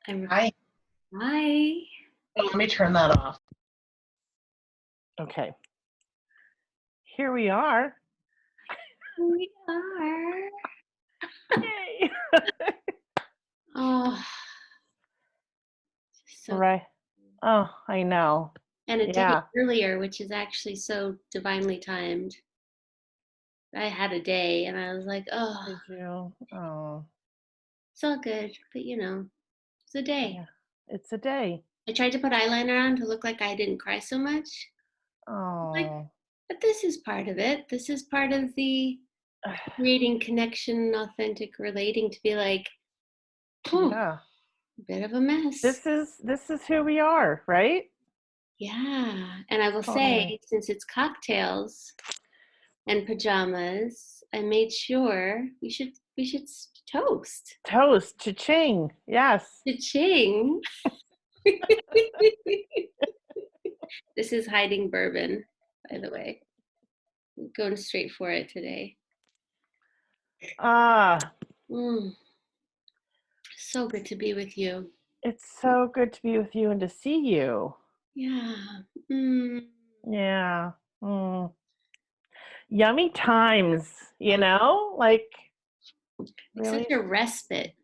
Hi. Hi. Oh, let me turn that off. Okay. Here we are. We are. Yay. Oh, so Right. Oh, I know. and a day Yeah. earlier, which is actually so divinely timed. I had a day and I was like, oh, Did you? Oh, it's all good. But it's a day. yeah. It's a day. I tried to put eyeliner on to look like I didn't cry so much. Like, Oh. but this is part of it. This is part of the creating connection, authentic relating, to be like, Yeah. bit of a mess. This is who we are, right? Yeah. And I will Totally. say, since it's cocktails and pajamas, I made sure we should toast. Toast, cha-ching. Yes. Cha-ching. This is hiding bourbon, by the way. I'm going straight for it today. Ah, So good to be with you. it's so good to be with you and to see you. Yeah. Yeah. Yummy times, like It's really. such a respite.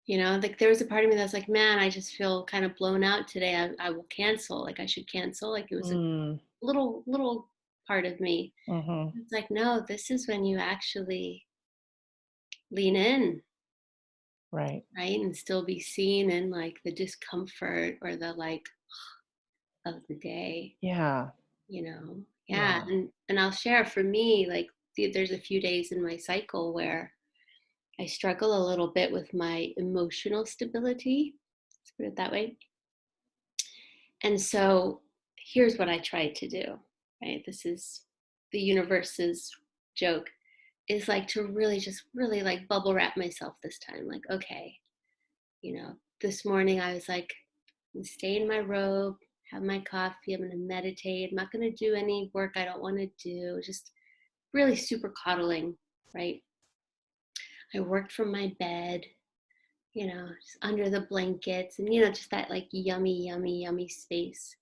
Like there was a part of me that's like, man, I just feel kind of blown out today. I will cancel. Like I should cancel. Like it was a little part of me. Mm-hmm. It's like, no, this is when you actually lean in, Right. right? And still be seen in like the discomfort or the like of the day, Yeah. Yeah. Yeah. And I'll share for me, like there's a few days in my cycle where I struggle a little bit with my emotional stability. Let's put it that way. And so here's what I try to do, right? This is the universe's joke, is like to really just really like bubble wrap myself this time. Like, okay, this morning I was like, I'm gonna stay in my robe, have my coffee, I'm gonna meditate. I'm not gonna do any work I don't wanna do, just really super coddling, right? I worked from my bed, just under the blankets and, just that like yummy, yummy, yummy space.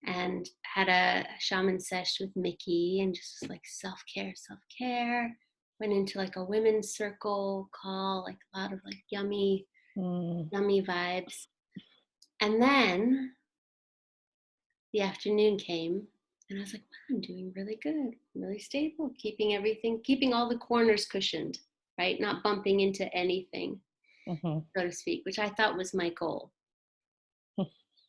And had a shaman sesh with Mikki and just was like self-care, self-care. Went into like a women's circle call, like a lot of like yummy, yummy vibes. And then the afternoon came and I was like, wow, I'm doing really good, really stable, keeping all the corners cushioned, right? Not bumping into anything, so to speak, which I thought was my goal.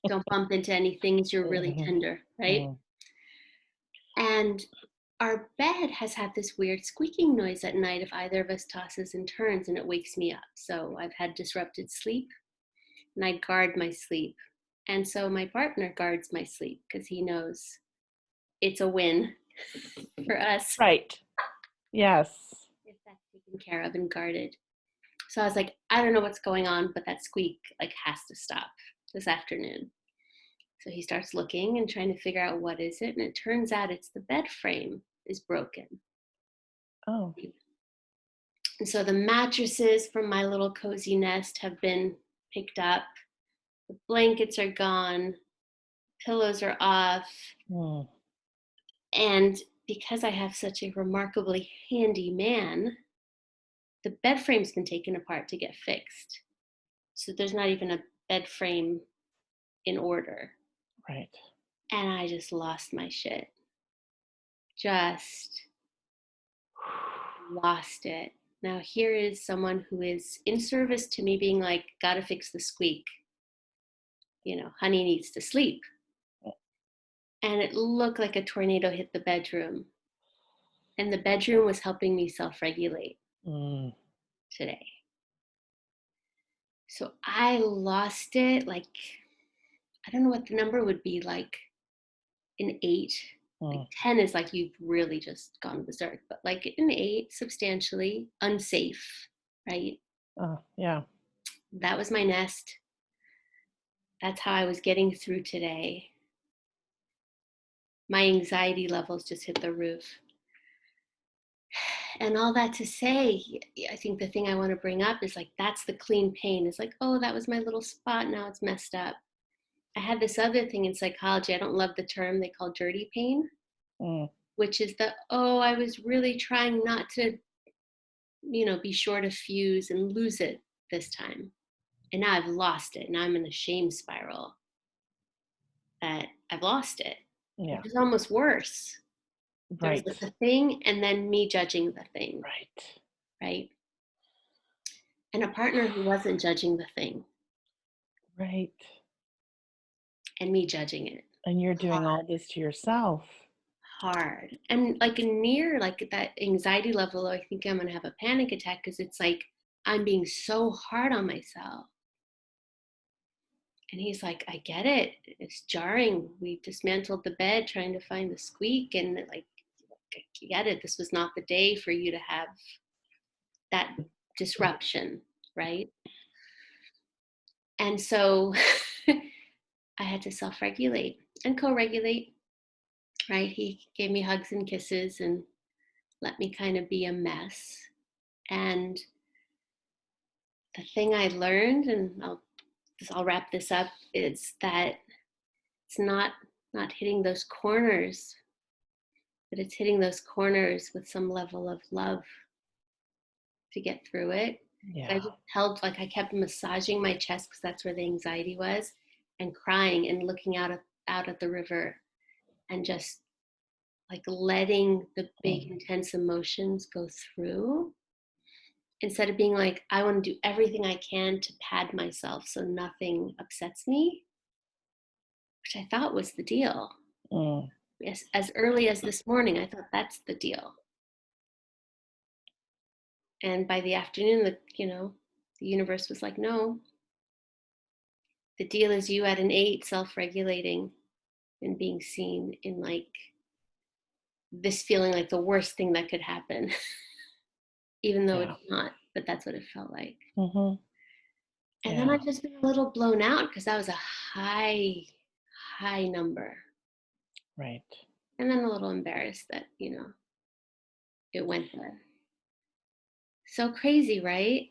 Don't bump into any things you're really tender, right? And our bed has had this weird squeaking noise at night if either of us tosses and turns, and it wakes me up. So I've had disrupted sleep and I guard my sleep. And so my partner guards my sleep because he knows it's a win for us. Right. Yes. If that's taken care of and guarded. So I was like, I don't know what's going on, but that squeak like has to stop this afternoon. So he starts looking and trying to figure out what is it. And it turns out it's the bed frame is broken. Oh. And so the mattresses from my little cozy nest have been picked up. The blankets are gone. Pillows are off. And because I have such a remarkably handy man, the bed frame's been taken apart to get fixed. So there's not even a bed frame in order. Right. And I just lost my shit. Just lost it. Now here is someone who is in service to me being like, gotta fix the squeak. Honey needs to sleep. And it looked like a tornado hit the bedroom. And the bedroom was helping me self-regulate today. So I lost it, like, I don't know what the number would be, like an 8. Like 10 is like you've really just gone berserk, but like an 8, substantially unsafe, right? Yeah. That was my nest. That's how I was getting through today. My anxiety levels just hit the roof. And all that to say, I think the thing I want to bring up is like, that's the clean pain. It's like, oh, that was my little spot. Now it's messed up. I had this other thing in psychology. I don't love the term they call dirty pain, Mm. which is the, oh, I was really trying not to, be short of fuse and lose it this time. And now I've lost it. Now I'm in a shame spiral that I've lost it, Yeah. which is almost worse. There's Right. like the thing and then me judging the thing, Right. right? And a partner who wasn't judging the thing Right. and me judging it. And you're doing all this to yourself. Hard. And like near like that anxiety level, I think I'm gonna have a panic attack because it's like I'm being so hard on myself. And he's like, I get it. It's jarring. We dismantled the bed trying to find the squeak, and like, I get it. This was not the day for you to have that disruption, right? And so I had to self-regulate and co-regulate, right? He gave me hugs and kisses and let me kind of be a mess. And the thing I learned, and I'll wrap this up, is that it's not hitting those corners, but it's hitting those corners with some level of love to get through it. Yeah. I just held, like I kept massaging my chest because that's where the anxiety was, and crying and looking out at the river and just like letting the big intense emotions go through, instead of being like, I want to do everything I can to pad myself so nothing upsets me, which I thought was the deal. Mm. Yes, as early as this morning, I thought that's the deal. And by the afternoon, the universe was like, no, the deal is you at an 8 self-regulating and being seen in like this feeling like the worst thing that could happen, even though Yeah. it's not, but that's what it felt like. Mm-hmm. And then I've just been a little blown out because that was a high number. Right. And then a little embarrassed that, it went there. So crazy, right?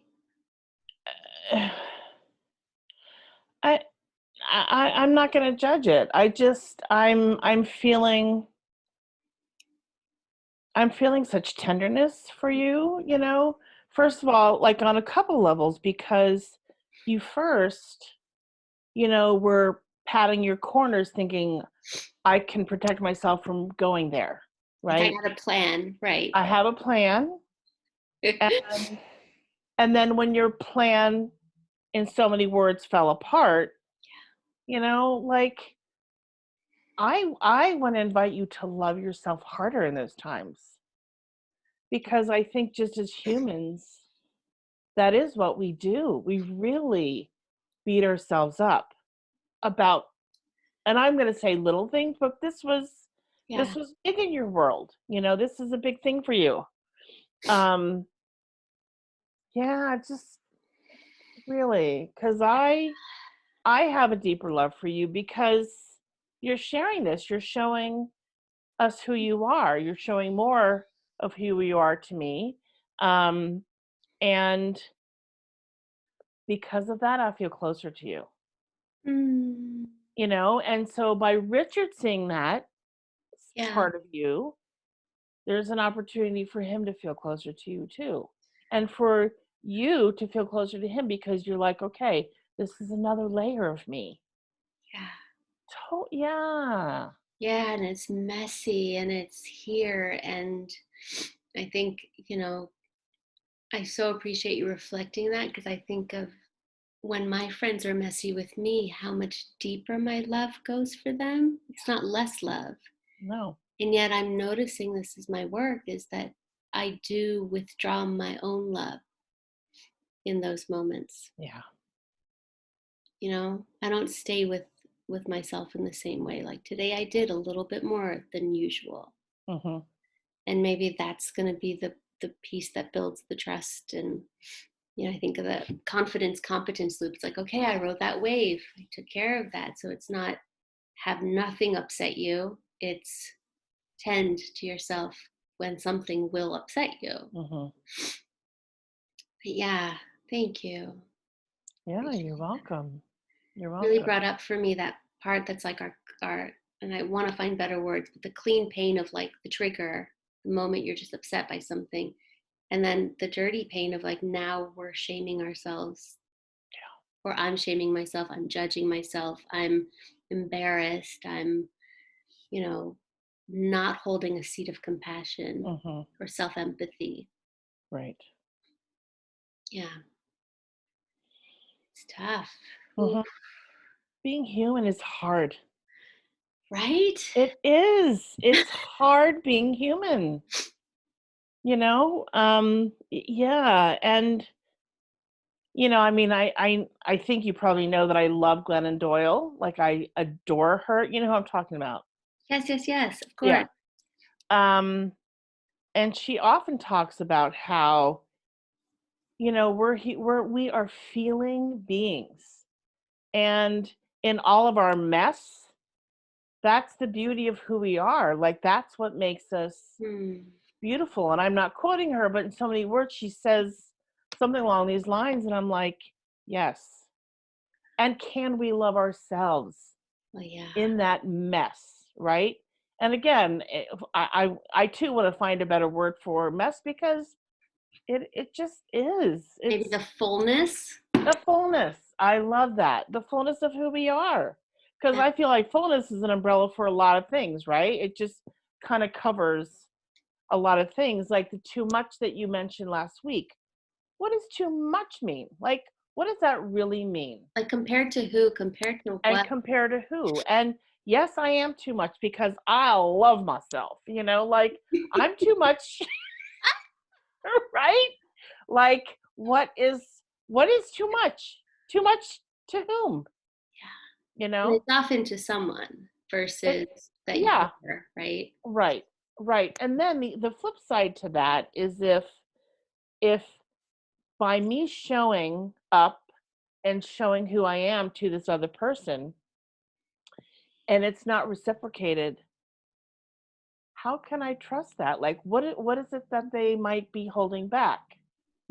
I'm not going to judge it. I'm feeling such tenderness for you, first of all, like on a couple levels, because you first, were patting your corners thinking I can protect myself from going there, right? Like I had a plan, right? I have a plan. And then when your plan in so many words fell apart, like I want to invite you to love yourself harder in those times, because I think just as humans, that is what we do. We really beat ourselves up about, and I'm going to say little things, but this was big in your world. This is a big thing for you. Just really, because I have a deeper love for you because you're sharing this. You're showing us who you are. You're showing more of who you are to me. And because of that, I feel closer to you. And so by Richard seeing that part of you, there's an opportunity for him to feel closer to you too. And for you to feel closer to him, because you're like, okay, this is another layer of me. Yeah. Yeah, and it's messy and it's here. And I think, I so appreciate you reflecting that, because I think of when my friends are messy with me, how much deeper my love goes for them. It's not less love. No. And yet I'm noticing, this is my work, is that I do withdraw my own love in those moments. Yeah. I don't stay with myself in the same way. Like today I did a little bit more than usual. Mm-hmm. And maybe that's going to be the piece that builds the trust. And I think of the confidence competence loop. It's like, okay, I rode that wave, I took care of that. So it's not have nothing upset you, it's tend to yourself when something will upset you. Mhm. But yeah, thank you. Yeah, Appreciate you're that. welcome. You're Really welcome. brought up for me that part that's like our and I want to find better words, but the clean pain of like the trigger, the moment you're just upset by something, and then the dirty pain of like now we're shaming ourselves, or I'm shaming myself, I'm judging myself, I'm embarrassed, I'm, you know, not holding a seat of compassion Mhm. or self-empathy. Right. Yeah, it's tough. Ooh, Mhm. Being human is hard. right? It is. It's hard being human. Yeah, and I mean, I think you probably know that I love Glennon Doyle. Like I adore her. You know who I'm talking about? Yes, yes, yes, of Yeah. course. Um, and she often talks about how we are feeling beings, and in all of our mess, that's the beauty of who we are. Like that's what makes us Hmm. beautiful. And I'm not quoting her, but in so many words, she says something along these lines, and I'm like, yes. And can we love ourselves Well, yeah. in that mess, right? And again, I too want to find a better word for mess, because it just is. Maybe It's the fullness. the fullness. I love that. The fullness of who we are. Because Yeah. I feel like fullness is an umbrella for a lot of things, right? It just kind of covers a lot of things, like the too much that you mentioned last week. What does too much mean? Like, what does that really mean? Like compared to who? Compared to And what? compare to who? And yes, I am too much because I love myself, like I'm too much, right? Like what is too much? Too much to whom? You And know? it's often to someone It versus that yeah, you're, right? right. Right. And then the flip side to that is if by me showing up and showing who I am to this other person and it's not reciprocated, how can I trust that? Like what is it that they might be holding back?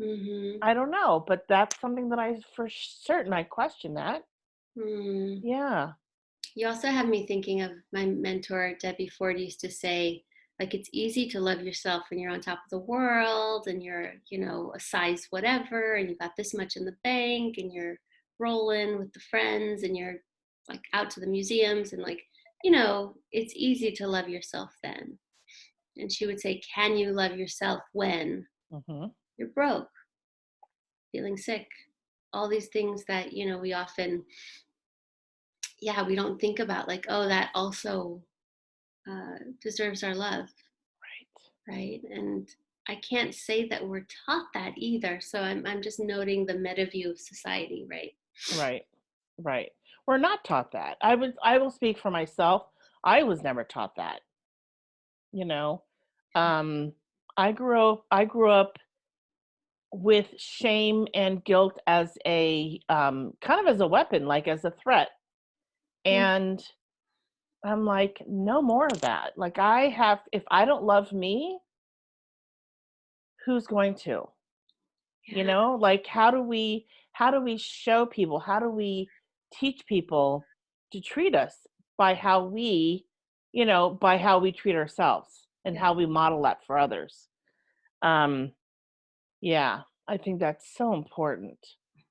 Mm-hmm. I don't know, but that's something that I for certain I question that. Mm. Yeah. You also have me thinking of my mentor, Debbie Ford, used to say, like, it's easy to love yourself when you're on top of the world and you're, a size whatever, and you got this much in the bank and you're rolling with the friends and you're like out to the museums and like, it's easy to love yourself then. And she would say, can you love yourself when Mhm. you're broke, feeling sick, all these things that, we often, yeah, we don't think about, like, oh, that also deserves our love, right? And I can't say that we're taught that either. So I'm just noting the meta view of society, right? Right. Right. We're not taught that. I will speak for myself. I was never taught that, you know. Um I grew up with shame and guilt as a kind of as a weapon, like as a threat. Mm. And I'm like, no more of that. Like if I don't love me, who's going to? Yeah, Like how do we show people? How do we teach people to treat us by how we treat ourselves and yeah. how we model that for others. Um yeah, I think that's so important.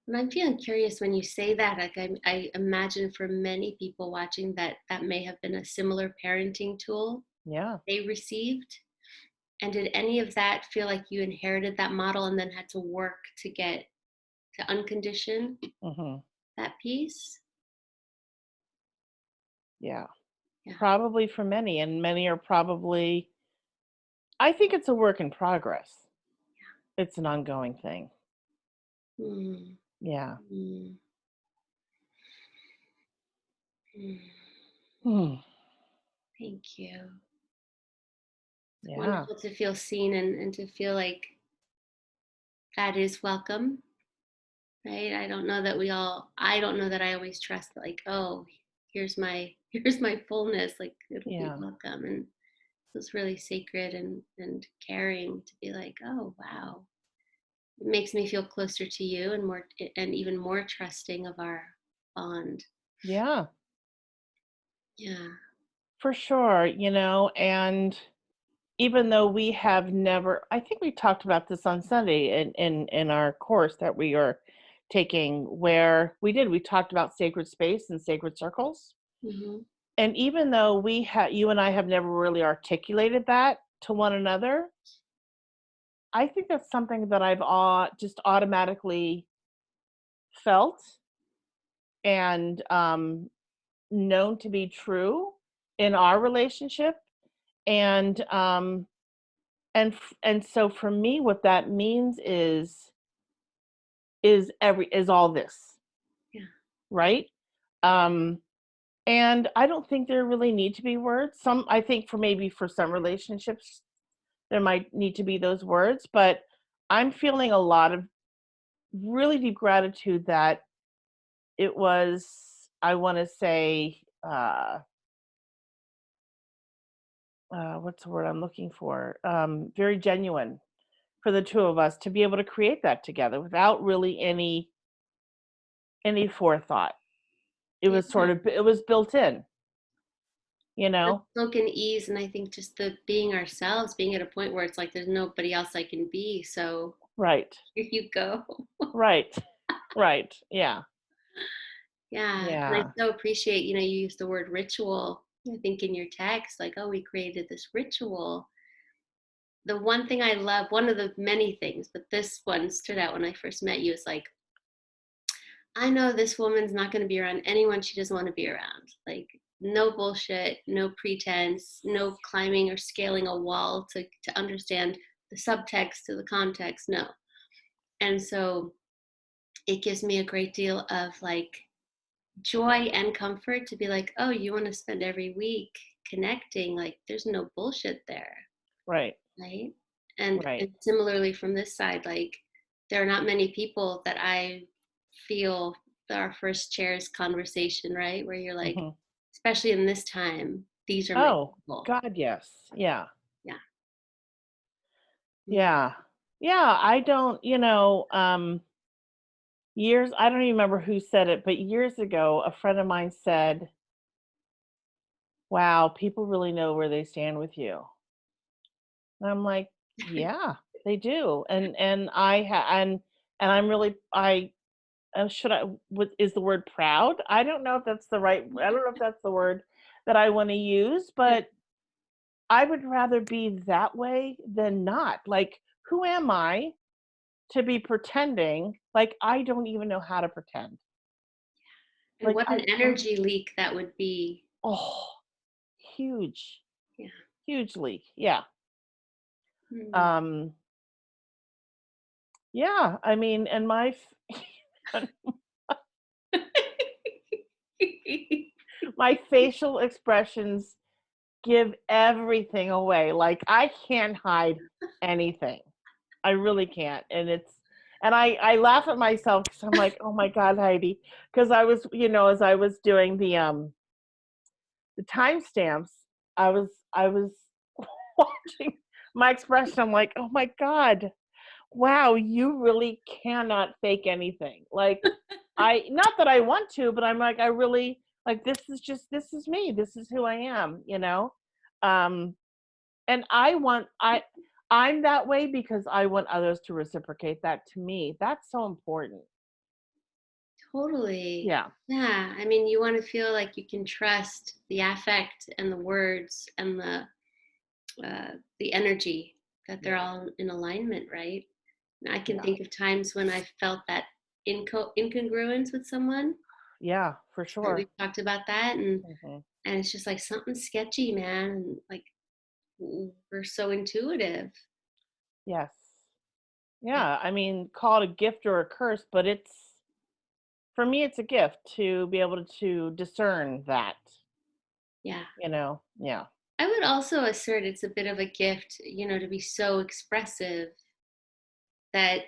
And I'm feeling curious when you say that. Like I imagine for many people watching that may have been a similar parenting tool Yeah. they received. And did any of that feel like you inherited that model and then had to work to get to uncondition Mhm. that piece? Yeah. Yeah. Probably for many, and many are probably, I think it's a work in progress. It's an ongoing thing. Mm, Yeah. mm, mm. Hmm. Thank you. Yeah. Wonderful to feel seen and to feel like that is welcome, right? I don't know that I always trust like, oh, here's my here's my fullness, like it'll be Yeah. welcome. And feels really sacred and caring to be like, oh wow. It makes me feel closer to you and more and even more trusting of our bond. Yeah, Yeah. for sure, and even though we have never, I think we talked about this on Sunday in our course that we are taking, where we talked about sacred space and sacred circles. Hmm. And even though you and I have never really articulated that to one another, I think that's something that I've just automatically felt and known to be true in our relationship. And so for me, what that means is all this, Yeah. right? Um, and I don't think there really need to be words. I think for some relationships, there might need to be those words, but I'm feeling a lot of really deep gratitude that it was, I want to say, what's the word I'm looking for? Very genuine for the two of us to be able to create that together without really any forethought. It was Yeah. it was built in, you The know? spoken ease, and I think just the being ourselves, being at a point where it's like there's nobody else I can be. So Right. here you go. Right. Right. Yeah. Yeah. And I Yeah. so appreciate, you used the word ritual, I think in your text, like, oh, we created this ritual. The one thing I love, one of the many things, but this one stood out when I first met you, is like, I know this woman's not going to be around anyone she doesn't want to be around. Like, no bullshit, no pretense, no climbing or scaling a wall to understand the subtext to the context. No. And so it gives me a great deal of like joy and comfort to be like, oh, you want to spend every week connecting. Like, there's no bullshit there. Right. Right. And Right. similarly from this side, like, there are not many people that I feel our first chairs conversation, right, where you're like, Hmm. especially in this time, these are my Oh, people. God, yes. Yeah. Yeah. Mm. Yeah. Yeah. I don't, years, I don't even remember who said it, but years ago, a friend of mine said, wow, people really know where they stand with you. And I'm like, yeah, they do. And I'm really, should I, is the word proud? I don't know if that's I don't know if that's the word that I want to use, Yeah. but I would rather be that way than not. Like, who am I to be pretending like I don't even know how to pretend? And Like, what an energy leak that would be. oh, huge, Yeah. huge leak. Yeah. Mm. Um, yeah. I mean, and my facial expressions give everything away. Like, I can't hide anything. I really can't. And I laugh at myself because I'm like, oh my God, Heidi. Because I was, as I was doing the timestamps, I was watching my expression. I'm like, oh my God, wow, you really cannot fake anything. Like, not that I want to, but I'm like, I really, like, this is me. This is who I am. Um, and I'm that way because I want others to reciprocate that to me. That's so important. Totally. Yeah. Yeah. I mean, you want to feel like you can trust the affect and the words and the energy, that they're Yeah. all in alignment, right? And I can Yeah. think of times when I felt that incongruence with someone. Yeah, for Right, sure. we've talked about that, and Hmm. it's just like something sketchy, man. And like, we're so intuitive. Yes. Yeah. Yeah. I mean, call it a gift or a curse, but for me, it's a gift to be able to discern that, Yeah. Yeah. I would also assert it's a bit of a gift, to be so expressive that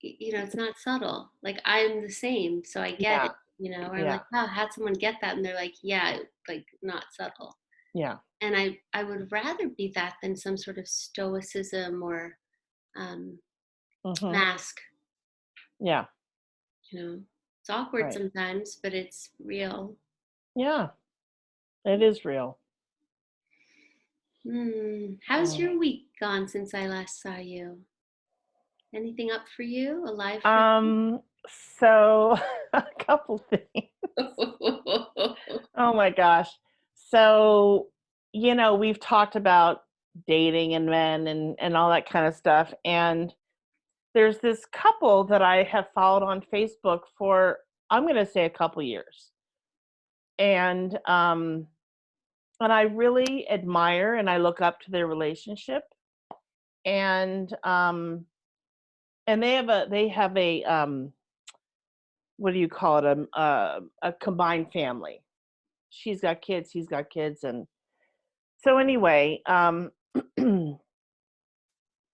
it's not subtle. Like, I'm the same, so I get it. Yeah. Or I'm Yeah. like, wow, how'd someone get that? And they're like, yeah, like, not subtle. Yeah. And I would rather be that than some sort of stoicism or um, Mm-hmm. mask. Yeah. It's awkward Right. sometimes, but it's real. Yeah. It is real. How's your week gone since I last saw you? Anything up for you? Alive for So a couple things. you? Oh my gosh. So, we've talked about dating and men and all that kind of stuff. And there's this couple that I have followed on Facebook for, I'm going to say, a couple years. And I really admire and I look up to their relationship. And they have a what do you call it, a combined family. She's got kids, he's got kids. And so anyway,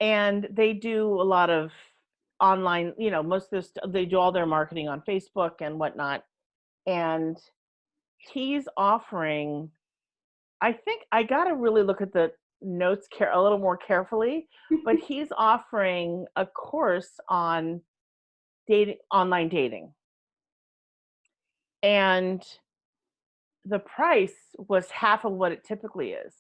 and they do a lot of online, most of this, they do all their marketing on Facebook and whatnot. And he's offering, I think I got to really look at the notes a little more carefully, but he's offering a course on online dating. And the price was half of what it typically is.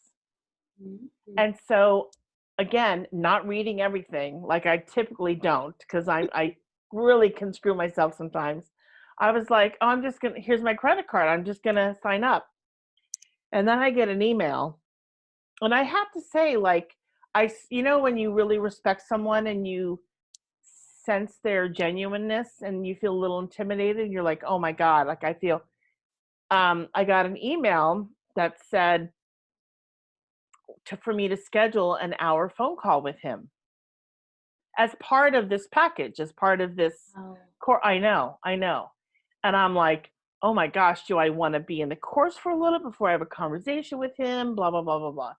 And so, again, not reading everything like I typically don't, because I really can screw myself sometimes. I was like, oh, here's my credit card. I'm just going to sign up. And then I get an email. And I have to say, like, when you really respect someone and you sense their genuineness and you feel a little intimidated, you're like, oh my God, like I feel, I got an email that said for me to schedule an hour phone call with him as part of this package, as part of this course. I know. And I'm like, oh my gosh, do I want to be in the course for a little before I have a conversation with him? Blah, blah, blah, blah, blah.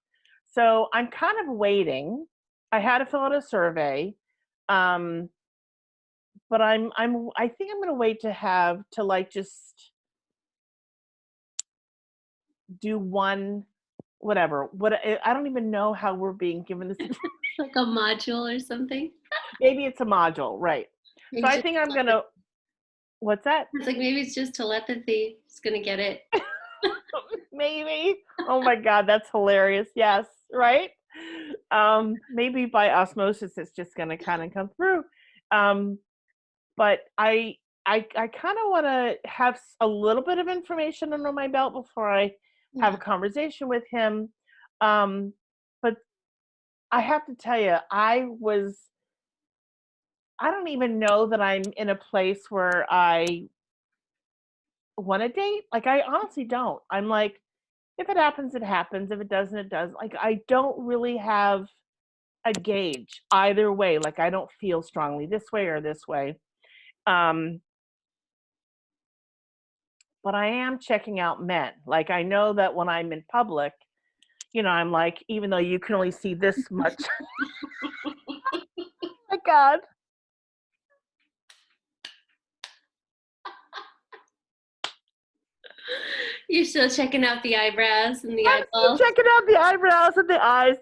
So I'm kind of waiting. I had to fill out a survey. But I think I'm going to wait to like just do one, whatever. I don't even know how we're being given this. Like a module or something? Maybe it's a module, right? Maybe so I think I'm going to, what's that? It's like, maybe it's just telepathy. It's going to get it. Maybe. Oh my God, that's hilarious. Yes, right? Maybe by osmosis, it's just going to kind of come through. But I kind of want to have a little bit of information under my belt before I have a conversation with him. But I have to tell you, I don't even know that I'm in a place where I want to date. Like, I honestly don't. I'm like, if it happens, it happens. If it doesn't, it does. Like, I don't really have a gauge either way. Like, I don't feel strongly this way or this way. But I am checking out men. Like, I know that when I'm in public, I'm like, even though you can only see this much. Oh my God. You're still checking out the eyebrows and the I'm eyeballs? still checking out the eyebrows and the eyes.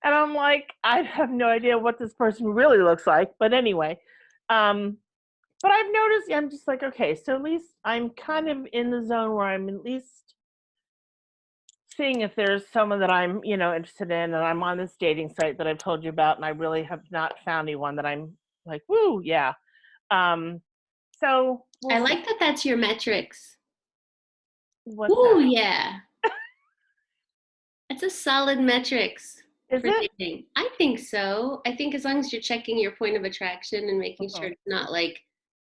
And I'm like, I have no idea what this person really looks like. But anyway, but I've noticed, I'm just like, okay, so at least I'm kind of in the zone where I'm at least seeing if there's someone that I'm, interested in. And I'm on this dating site that I've told you about, and I really have not found anyone that I'm like, woo, yeah. So I like that that's your metrics. What's Ooh, that? yeah. That's a solid metrics. Is it? Dating. I think so. I think as long as you're checking your point of attraction and making sure it's not like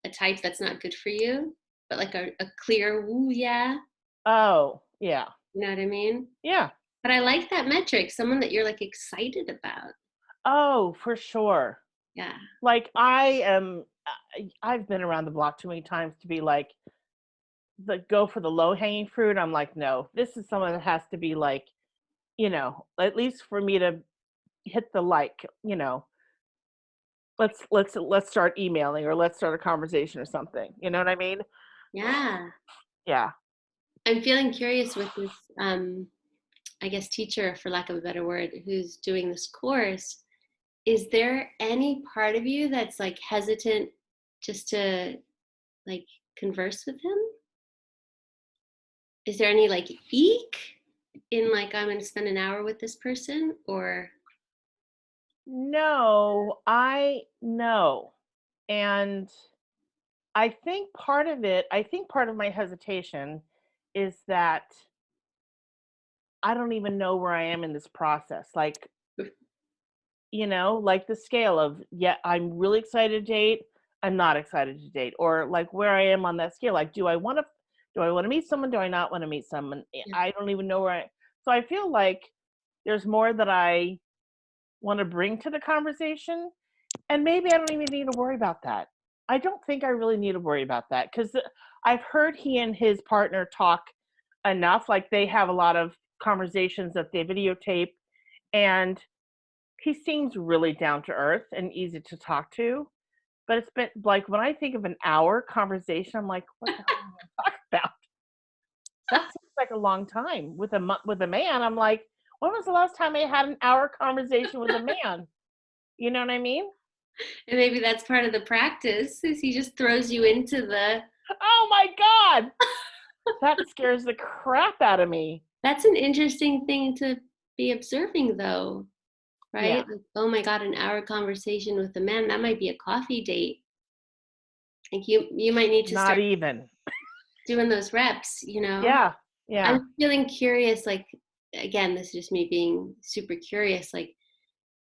a type that's not good for you, but like a clear woo, yeah. Oh, yeah. You know what I mean? Yeah. But I like that metric, someone that you're like excited about. Oh, for sure. Yeah. Like, I've been around the block too many times to be like, go for the low hanging fruit. I'm like, no, this is someone that has to be like, at least for me to hit the let's start emailing, or let's start a conversation or something. You know what I mean? Yeah. Yeah. I'm feeling curious with this I guess, teacher, for lack of a better word, who's doing this course, is there any part of you that's like hesitant just to like converse with him? Is there any like eek in like, I'm going to spend an hour with this person, or? No, I know. And I think part of my hesitation is that I don't even know where I am in this process. Like, like the scale of, yeah, I'm really excited to date, I'm not excited to date, or like where I am on that scale. Like, do I want to meet someone? Do I not want to meet someone? Yeah. I don't even know so I feel like there's more that I want to bring to the conversation. And maybe I don't even need to worry about that. I don't think I really need to worry about that, because I've heard he and his partner talk enough. Like, they have a lot of conversations that they videotape, and he seems really down to earth and easy to talk to. But it's been like, when I think of an hour conversation, I'm like, what the hell am I talking about? That seems like a long time with a man. I'm like, when was the last time I had an hour conversation with a man? You know what I mean? And maybe that's part of the practice, is he just throws you into the. Oh my God, that scares the crap out of me. That's an interesting thing to be observing, though, right? Yeah. Like, oh my God, an hour conversation with a man, that might be a coffee date. Like, you might need to Not start even. doing those reps, Yeah. Yeah. I'm feeling curious, like, again, this is just me being super curious, like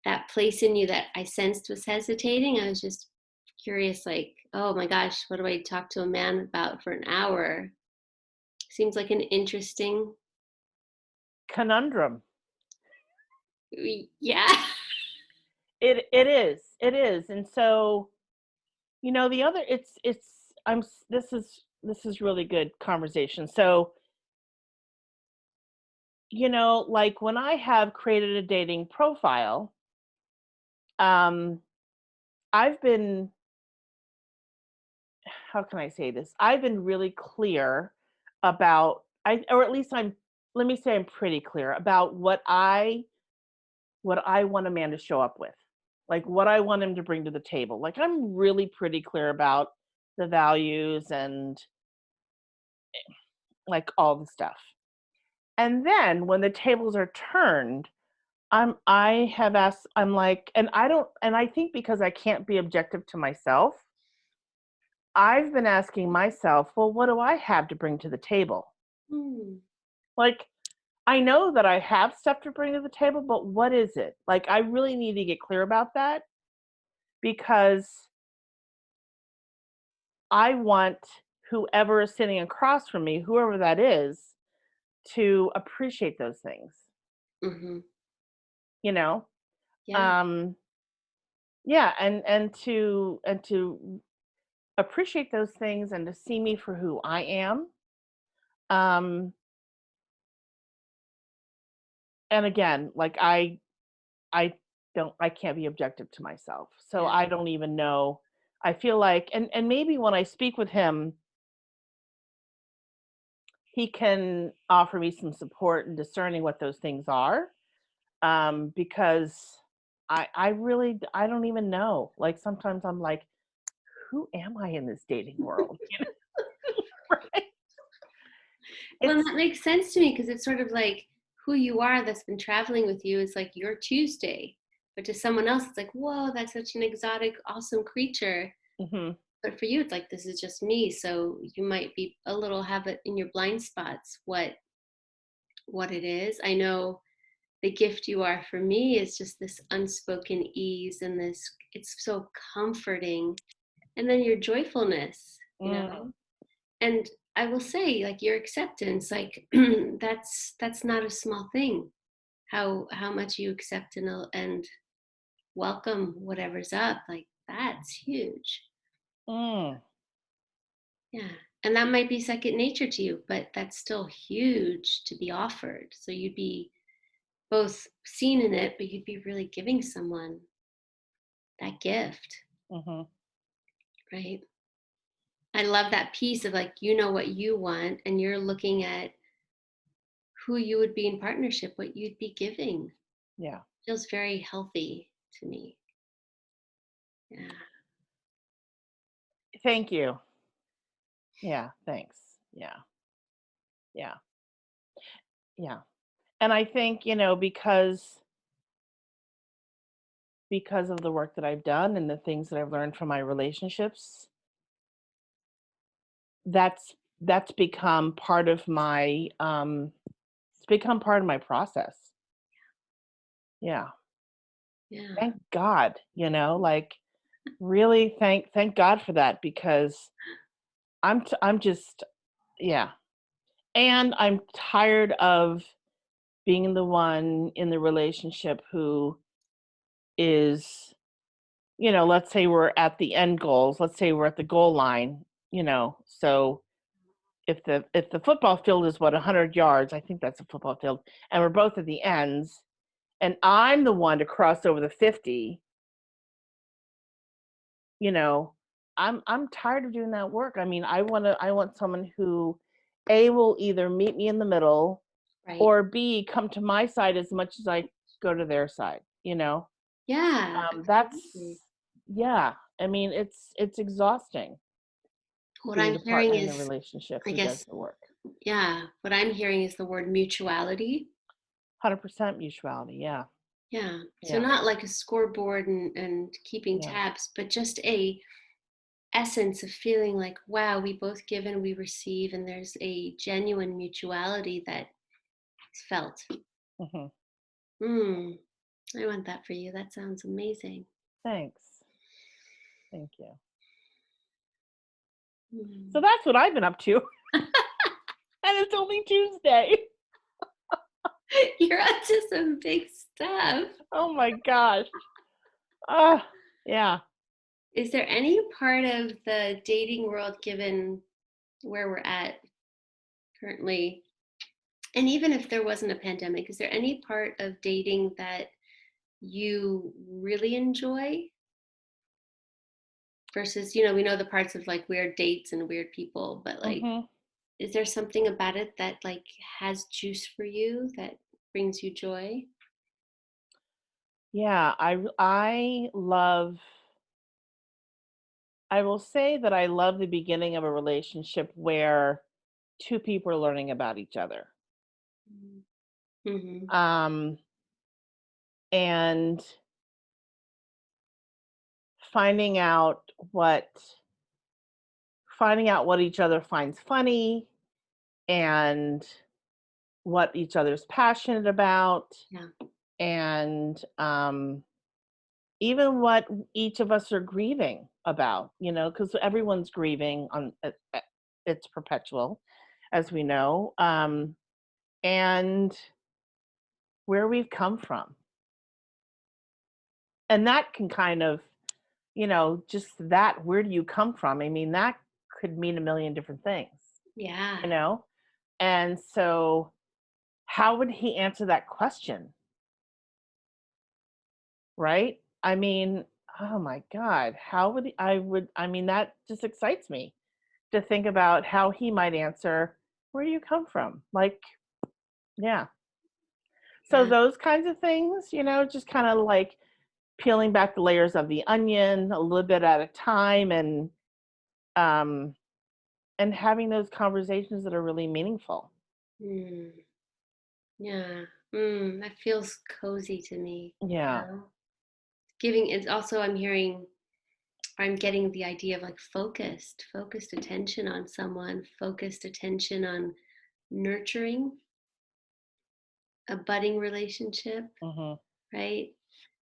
that place in you that I sensed was hesitating. I was just curious, like, oh my gosh, what do I talk to a man about for an hour? Seems like an interesting. Conundrum. Yeah. It is. And so, the other, this is really good conversation. So, like when I have created a dating profile, um, I've been, how can I say this? I've been really clear about, or at least let me say I'm pretty clear about what I want a man to show up with, like what I want him to bring to the table. Like, I'm really pretty clear about the values and like all the stuff. And then when the tables are turned, I have asked, I'm like, and I think because I can't be objective to myself, I've been asking myself, well, what do I have to bring to the table? Hmm. Like, I know that I have stuff to bring to the table, but what is it? Like, I really need to get clear about that, because I want whoever is sitting across from me, whoever that is, to appreciate those things, Mm-hmm. you know? Yeah. Um, yeah, and to appreciate those things and to see me for who I am. Um, and again, like I I can't be objective to myself. So Yeah. I don't even know. I feel like, and maybe when I speak with him, he can offer me some support in discerning what those things are. Because I really, I don't even know. Like, sometimes I'm like, who am I in this dating world? Right? Well, It's that makes sense to me, because it's sort of like who you are that's been traveling with you is like your Tuesday. But to someone else, it's like, whoa, that's such an exotic, awesome creature. mhm. But for you, it's like, this is just me. So you might be a little have it in your blind spots what it is. I know the gift you are for me is just this unspoken ease, and this, it's so comforting. And then your joyfulness, Mm, and I will say, like, your acceptance, like, that's not a small thing. How much you accept and welcome whatever's up, like, that's huge. mm, Yeah. And that might be second nature to you, but that's still huge to be offered. So you'd be both seen in it, but you'd be really giving someone that gift, mhm. right? I love that piece of like, you know what you want, and you're looking at who you would be in partnership, what you'd be giving. Yeah. Feels very healthy to me. Yeah. Thank you. Yeah, thanks. Yeah. Yeah. Yeah. And I think, because of the work that I've done and the things that I've learned from my relationships, that's become part of my it's become part of my process. Yeah. Yeah. Thank God, like really thank God for that, because I'm just, yeah. And I'm tired of being the one in the relationship who is, let's say we're at the end goals, let's say we're at the goal line, so if the football field is 100 yards, I think that's a football field, and we're both at the ends, and I'm the one to cross over the 50, you know, I'm tired of doing that work. I mean, I want someone who A, will either meet me in the middle, Right. or B, come to my side as much as I go to their side, Yeah. That's, Absolutely. yeah. I mean, it's exhausting What being I'm the hearing partner in the is, relationship I who does guess, the work. yeah, what I'm hearing is the word mutuality. 100% mutuality. Yeah. Yeah. So Yeah. not like a scoreboard and keeping Yeah. tabs, but just a essence of feeling like, wow, we both give and we receive, and there's a genuine mutuality that is felt. Hmm. I want that for you. That sounds amazing. Thanks. Thank you. So Mm. that's what I've been up to. And it's only Tuesday. You're up to some big stuff. Oh my gosh. Yeah. Is there any part of the dating world, given where we're at currently, and even if there wasn't a pandemic, is there any part of dating that you really enjoy versus, we know the parts of like weird dates and weird people, but like, Hmm. is there something about it that like has juice for you that brings you joy? Yeah. I will say that I love the beginning of a relationship where two people are learning about each other. Mm-hmm. Um, and finding out what each other finds funny, and what each other's passionate about, Yeah. and even what each of us are grieving about, because everyone's grieving it's perpetual, as we know, and where we've come from. And that can kind of, just that, where do you come from? I mean, that could mean a million different things, Yeah. And so, how would he answer that question? Right? I mean, oh my God, how would I mean, that just excites me to think about how he might answer, where do you come from? Like, yeah. So Yeah. those kinds of things, just kind of like peeling back the layers of the onion a little bit at a time, um and having those conversations that are really meaningful. Mm. Yeah. That feels cozy to me. Yeah. Giving is also, I'm getting the idea of like focused attention on someone, focused attention on nurturing a budding relationship, Hmm. right?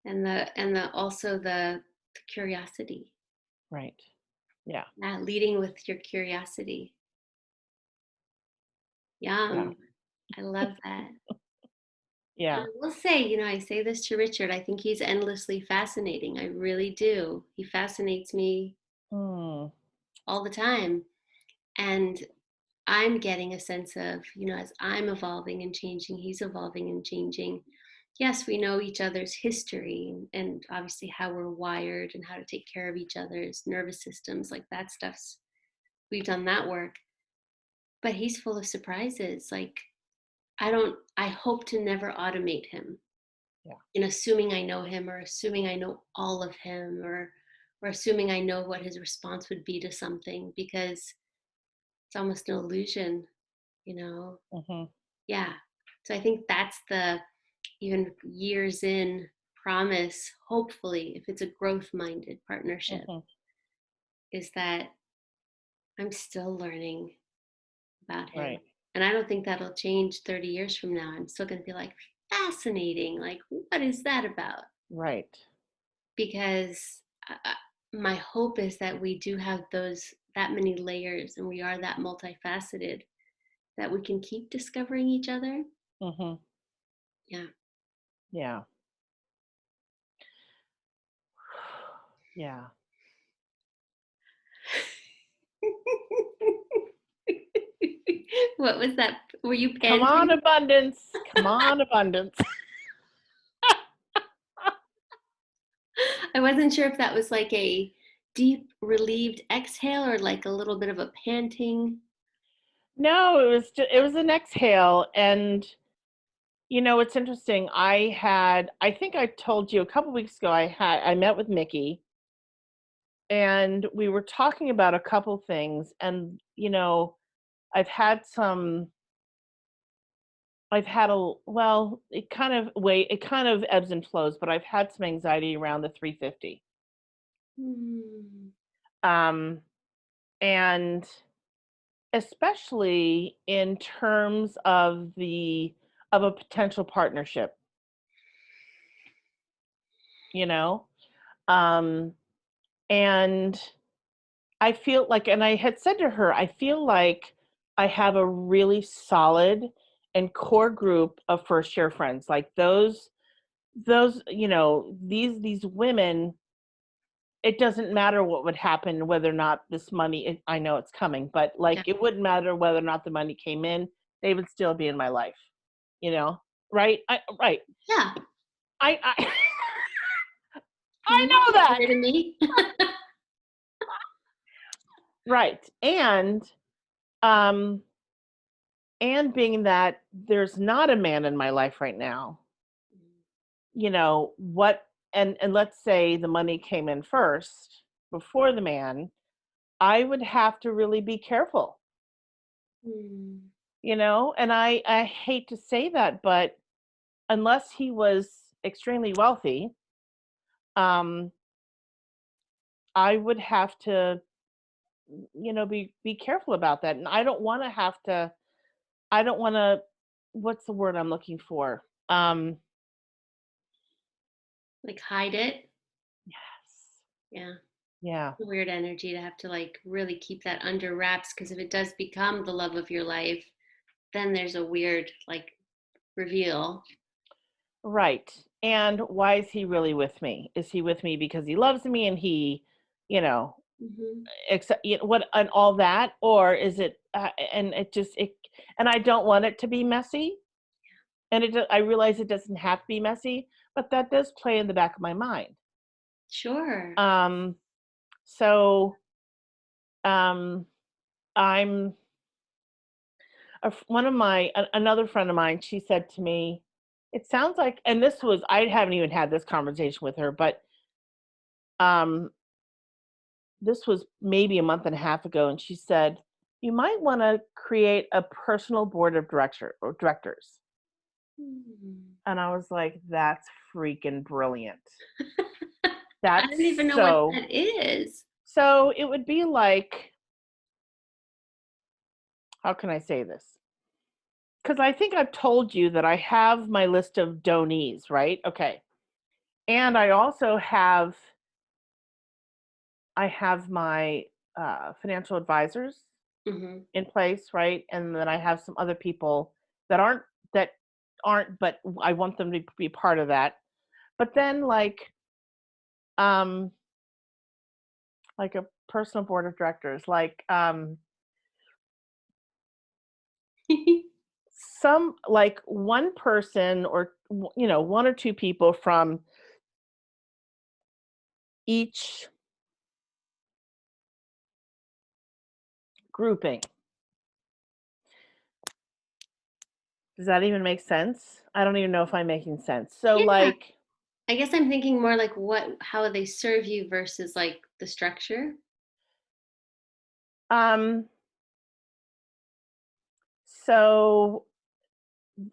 And the also the curiosity. Right. Yeah. Yeah, leading with your curiosity. Yeah. Yum. I love that. And Yeah. I will say, I say this to Richard, I think he's endlessly fascinating. I really do. He fascinates me Mm. all the time. And I'm getting a sense of, as I'm evolving and changing, he's evolving and changing. Yes, we know each other's history and obviously how we're wired and how to take care of each other's nervous systems, like that stuff's, we've done that work. But he's full of surprises. Like I hope to never automate him. Yeah. In assuming I know him, or assuming I know all of him, or assuming I know what his response would be to something, because it's almost an illusion, you know? Mm-hmm. Yeah. So I think that's the even years in promise, hopefully, if it's a growth minded partnership, Mm-hmm. is that I'm still learning about him. Right. And I don't think that'll change 30 years from now. I'm still going to be like, fascinating. Like, what is that about? Right. Because my hope is that we do have that many layers, and we are that multifaceted, that we can keep discovering each other. Mm-hmm. Yeah. Yeah. Yeah. What was that? Were you Come panting? on, abundance. Come on, abundance. I wasn't sure if that was like a deep, relieved exhale, or like a little bit of a panting. No, it was an exhale. And it's interesting. I think I told you a couple weeks ago, I met with Mikki, and we were talking about a couple things. And I've had it kind of ebbs and flows, but I've had some anxiety around the 350. Um, and especially in terms of a potential partnership, you know? And I feel like, and I had said to her, I feel like I have a really solid and core group of first year friends. Like these women, it doesn't matter what would happen, whether or not this money, I know it's coming, but like, Yeah. it wouldn't matter whether or not the money came in, they would still be in my life, right? Right. Yeah. I Can I you know make it that. clear to me? Right. Um, and being that there's not a man in my life right now, what, and let's say the money came in first before the man, I would have to really be careful, Mm. and I hate to say that, but unless he was extremely wealthy, um, I would have to, be careful about that. And I don't want to, what's the word I'm looking for? Like hide it. Yes. Yeah. Yeah. Weird energy to have to like really keep that under wraps, because if it does become the love of your life, then there's a weird like reveal. Right. And why is he really with me? Is he with me because he loves me and he, you know, Mm-hmm. what and all that, or is it? And I don't want it to be messy. And I realize it doesn't have to be messy, but that does play in the back of my mind. Sure. So, um, I'm another friend of mine. She said to me, "It sounds like," and I haven't even had this conversation with her, but um, this was maybe a month and a half ago, and she said, "You might want to create a personal board of directors." Mm. And I was like, "That's freaking brilliant." I That's don't even know what so. that is. So it would be like, how can I say this? Because I think I've told you that I have my list of donees, right? Okay. And I have my financial advisors Mm-hmm. in place, right? And then I have some other people that aren't, but I want them to be part of that. But then um, like a personal board of directors, some like one person, or one or two people from each grouping. Does that even make sense? I don't even know if I'm making sense. So Yeah. like, I guess I'm thinking more like how they serve you versus like the structure. um, so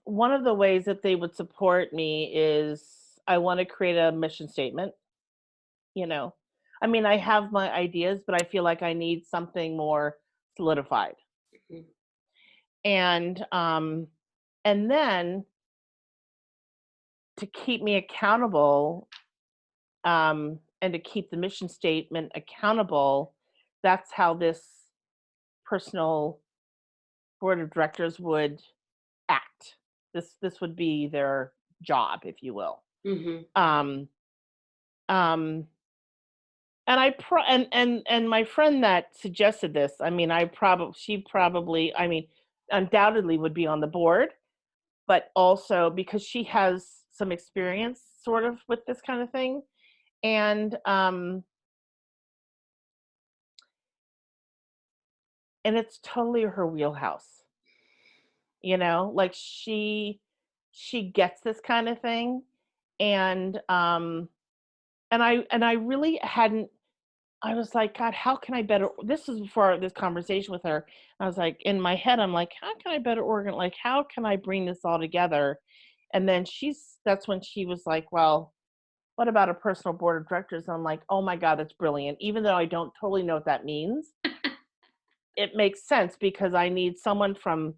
one of the ways that they would support me is I want to create a mission statement, you know. I mean, I have my ideas, but I feel like I need something more solidified. Mhm. And then to keep me accountable, and to keep the mission statement accountable, that's how this personal board of directors would act. This would be their job, if you will. Mhm. Um, um, and and my friend that suggested this, I mean, she probably, I mean, undoubtedly would be on the board, but also because she has some experience sort of with this kind of thing. And it's totally her wheelhouse, like she gets this kind of thing. And um and i and i really hadn't, I was like, God, how can I better, this is before this conversation with her. I was like, in my head, I'm like, how can I better like, how can I bring this all together? And then that's when she was like, well, what about a personal board of directors? And I'm like, oh my God, that's brilliant. Even though I don't totally know what that means, it makes sense because I need someone from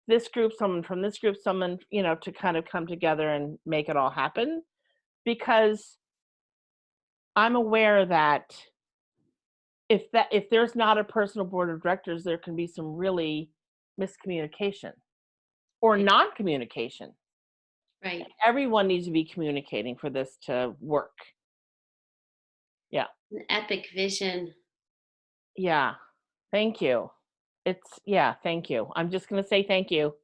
this group, someone from this group, someone, to kind of come together and make it all happen. Because I'm aware that if there's not a personal board of directors, there can be some really miscommunication or Right. non-communication. Right. Everyone needs to be communicating for this to work. Yeah. An epic vision. Yeah. Thank you. Thank you. I'm just going to say thank you.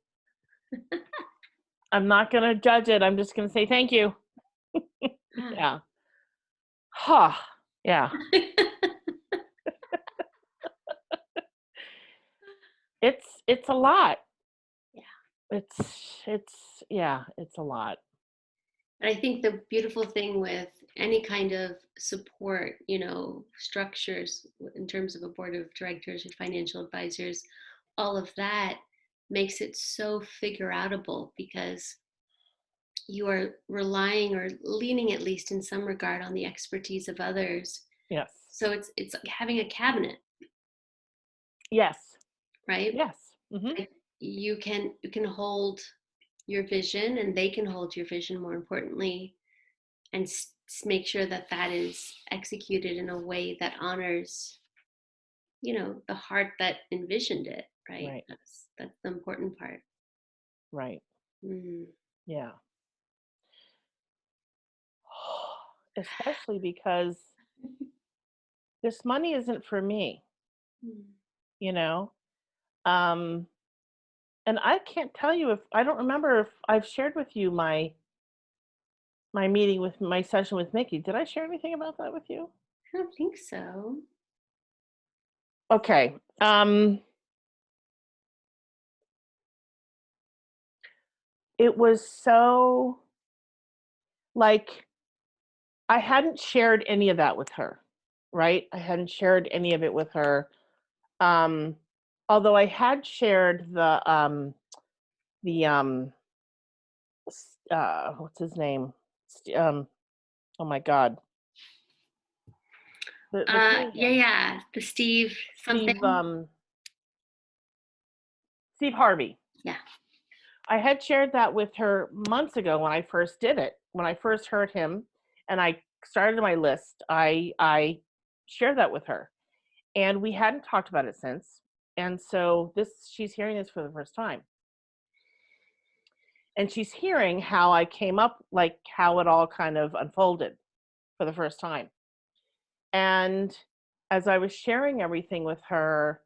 I'm not going to judge it. I'm just going to say thank you. Yeah. Huh. Yeah. It's a lot. Yeah. It's a lot. But I think the beautiful thing with any kind of support, structures in terms of a board of directors or financial advisors, all of that makes it so figure outable because you are relying or leaning at least in some regard on the expertise of others. Yes. So it's like having a cabinet, Yes. right? Yes. Mm-hmm. Like you can hold your vision and they can hold your vision, more importantly, and make sure that that is executed in a way that honors the heart that envisioned it, right? Right. That's the important part. Right. Mm. Yeah. Especially because this money isn't for me, Mm. you know? Um, and I can't tell you, if I don't remember if I've shared with you my meeting with my session with Mikki. Did I share anything about that with you? I don't think so. Okay. It was so, like, I hadn't shared any of that with her, right? I hadn't shared any of it with her. Um, Although I had shared the what's his name? Oh my God, the Yeah, comedian, yeah. The Steve something. Steve Steve Harvey. Yeah. I had shared that with her months ago when I first did it. When I first heard him, and I started my list, I shared that with her, and we hadn't talked about it since. And so she's hearing this for the first time. And she's hearing how I came up, like how it all kind of unfolded for the first time. And as I was sharing everything with her,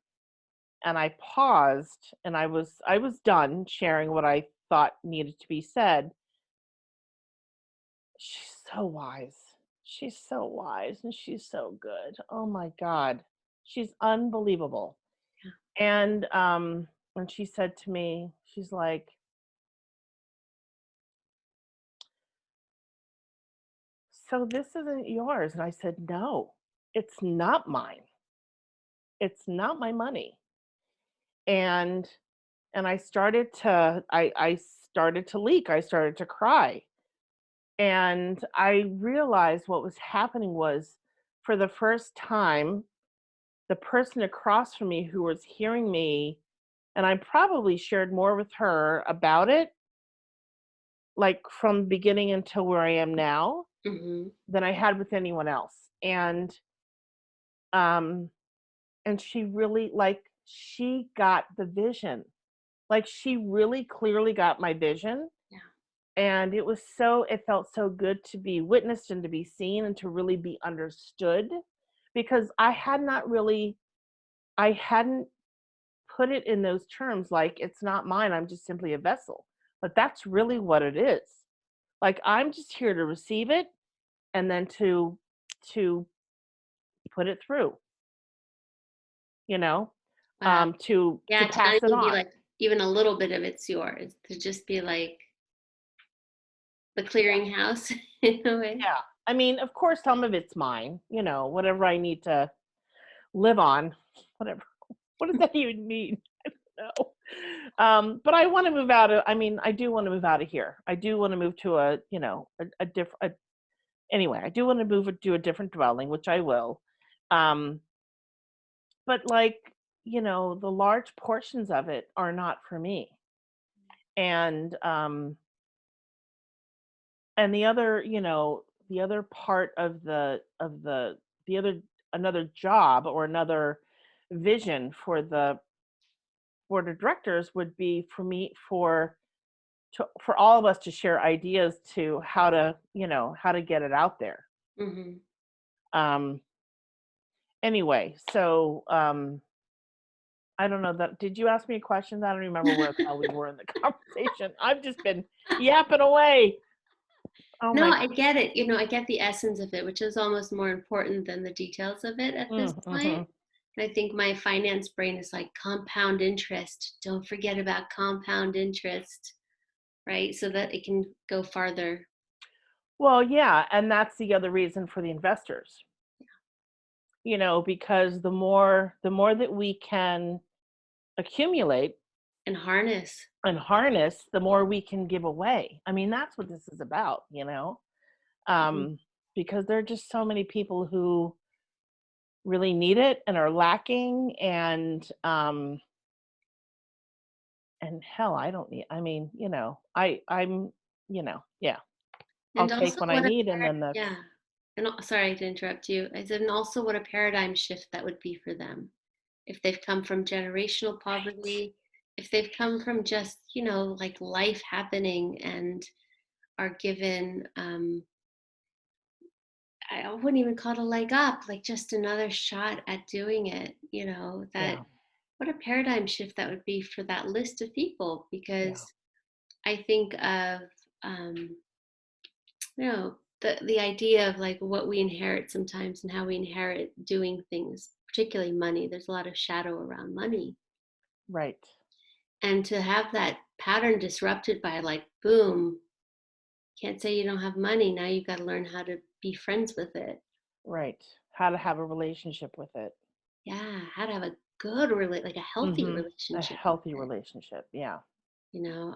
and I paused, and I was done sharing what I thought needed to be said. She's so wise. She's so wise and she's so good. Oh my God. She's unbelievable. And when she said to me, she's like, so this isn't yours. And I said, no, it's not mine. It's not my money. And I started to I started to leak. I started to cry. And I realized what was happening was, for the first time, the person across from me who was hearing me, and I probably shared more with her about it, like from beginning until where I am now, Mm-hmm. than I had with anyone else. Um and she really, like, she got the vision. Like, she really clearly got my vision. Yeah. And it felt so good to be witnessed and to be seen and to really be understood, because I hadn't put it in those terms, like, it's not mine, I'm just simply a vessel. But that's really what it is. Like, I'm just here to receive it, and then to put it through, you know, Wow. to Yeah, to not pass it even be on. like, even a little bit of it's yours, to just be like the clearinghouse in a way. Yeah. I mean, of course, some of it's mine, whatever I need to live on, whatever. What does that even mean? I don't know. But I want to move out of, I mean, I do want to move out of here. I do want to move to a different, anyway, I do want to move to a different dwelling, which I will. Um, but like, the large portions of it are not for me. And, the other part of the other, another job or another vision for the board of directors would be for me, for all of us to share ideas to how to get it out there. Mm-hmm. um anyway, so I don't know, that did you ask me a question? I don't remember where the hell we were in the conversation. I've just been yapping away. Oh No, my. I get it. I get the essence of it, which is almost more important than the details of it at this Mm-hmm. point. And I think my finance brain is like, compound interest. Don't forget about compound interest, right? So that it can go farther. Well, yeah, and that's the other reason for the investors. Because the more that we can accumulate And harness. and harness, the more we can give away. I mean, that's what this is about, Mhm. because there are just so many people who really need it and are lacking, and hell, I don't need, I mean, I'm, yeah, I'll And take also what I what a need, and then that's yeah. And sorry to interrupt you. I said, and also what a paradigm shift that would be for them. If they've come from generational right. poverty, if they've come from just, like life happening and are given, I wouldn't even call it a leg up, like just another shot at doing it, that Yeah, what a paradigm shift that would be for that list of people. yeah, Because I think of, um, the idea of like what we inherit sometimes and how we inherit doing things, particularly money. There's a lot of shadow around money. right, And to have that pattern disrupted by like, boom, can't say you don't have money. Now you've got to learn how to be friends with it. right. How to have a relationship with it. Yeah, how to have a good like a healthy A relationship with healthy it. relationship. Yeah.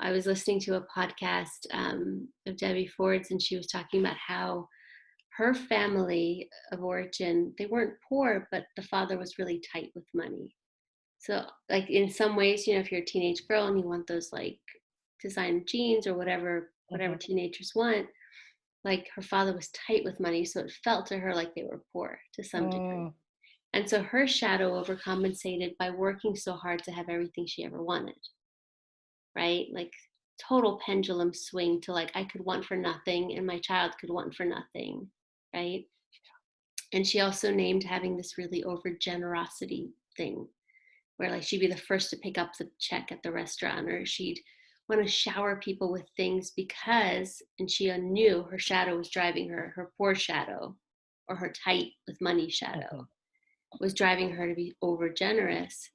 I was listening to a podcast of Debbie Ford's, and she was talking about how her family of origin, they weren't poor, but the father was really tight with money. So, like in some ways, if you're a teenage girl and you want those like designer jeans or whatever Hmm. teenagers want, like her father was tight with money, so it felt to her like they were poor to some degree. Mm, And so her shadow overcompensated by working so hard to have everything she ever wanted, right? Like total pendulum swing to like I could want for nothing and my child could want for nothing, right? And she also named having this really over generosity thing where like she'd be the first to pick up the check at the restaurant, or she'd want to shower people with things because, and she knew her shadow was driving her poor shadow or her tight with money shadow mhm. was driving her to be over generous.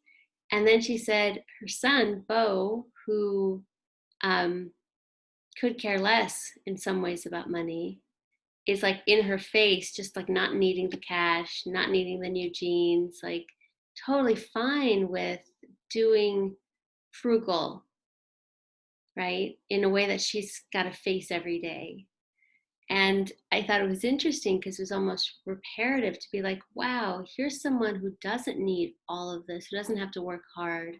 And then she said her son Bo, who could care less in some ways about money, is like in her face, just like not needing the cash, not needing the new jeans, like totally fine with doing frugal, right? In a way that she's got to face every day. And I thought it was interesting because it was almost reparative to be like, wow, here's someone who doesn't need all of this, who doesn't have to work hard,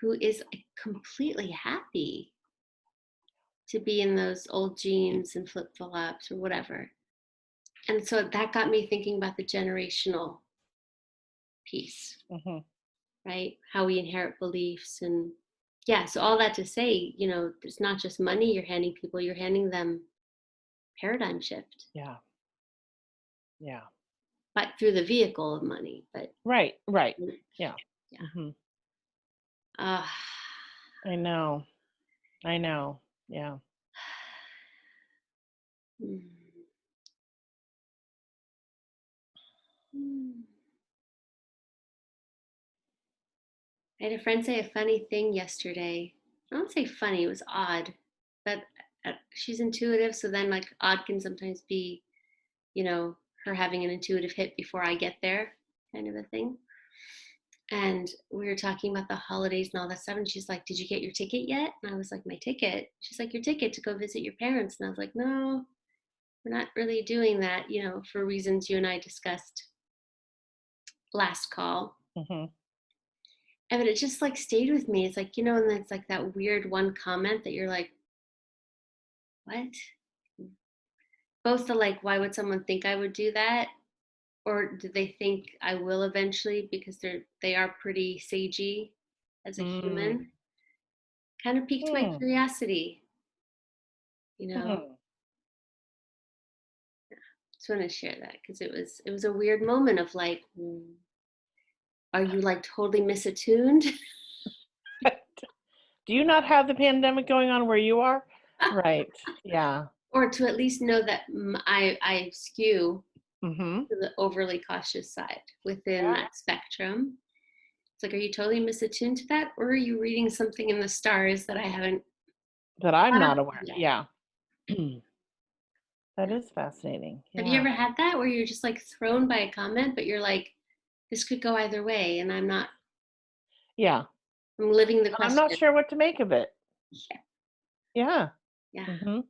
who is completely happy to be in those old jeans and flip-flops or whatever. And so that got me thinking about the generational piece, Mm-hmm. right? How we inherit beliefs. And yeah, so all that to say, you know, it's not just money you're handing people, you're handing them paradigm shift. Yeah. Yeah. But through the vehicle of money. But Right. Yeah. yeah. Mm-hmm. Uh, I know. Yeah. I had a friend say a funny thing yesterday. I don't say funny, it was odd, but she's intuitive, so then like odd can sometimes be, you know, her having an intuitive hit before I get there, kind of a thing. And we were talking about the holidays and all that stuff, and she's like, "Did you get your ticket yet?" And I was like, "My ticket?" She's like, "Your ticket to go visit your parents." And I was like, "No, we're not really doing that, you know, for reasons you and I discussed last call." Mm-hmm. And but it just like stayed with me. It's like, you know, and it's like that weird one comment that you're like, what? Both the like, why would someone think I would do that? Or do they think I will eventually because they are pretty sagey as a human? Kind of piqued my curiosity, you know. Mm-hmm. Just want to share that because it was a weird moment of like, are you like totally misattuned? Do you not have the pandemic going on where you are? Right. Yeah. Or to at least know that I skew Mm-hmm. to the overly cautious side within Yeah. that spectrum. It's like, are you totally misattuned to that, or are you reading something in the stars that I haven't That I'm thought not of aware. yet? Yeah. That Yeah. is fascinating. Have you Yeah. ever had that where you're just like thrown by a comment, but you're like, this could go either way, and I'm not. Yeah. I'm living the I'm not question. sure what to make of it. Yeah. Yeah. Yeah. Mm-hmm.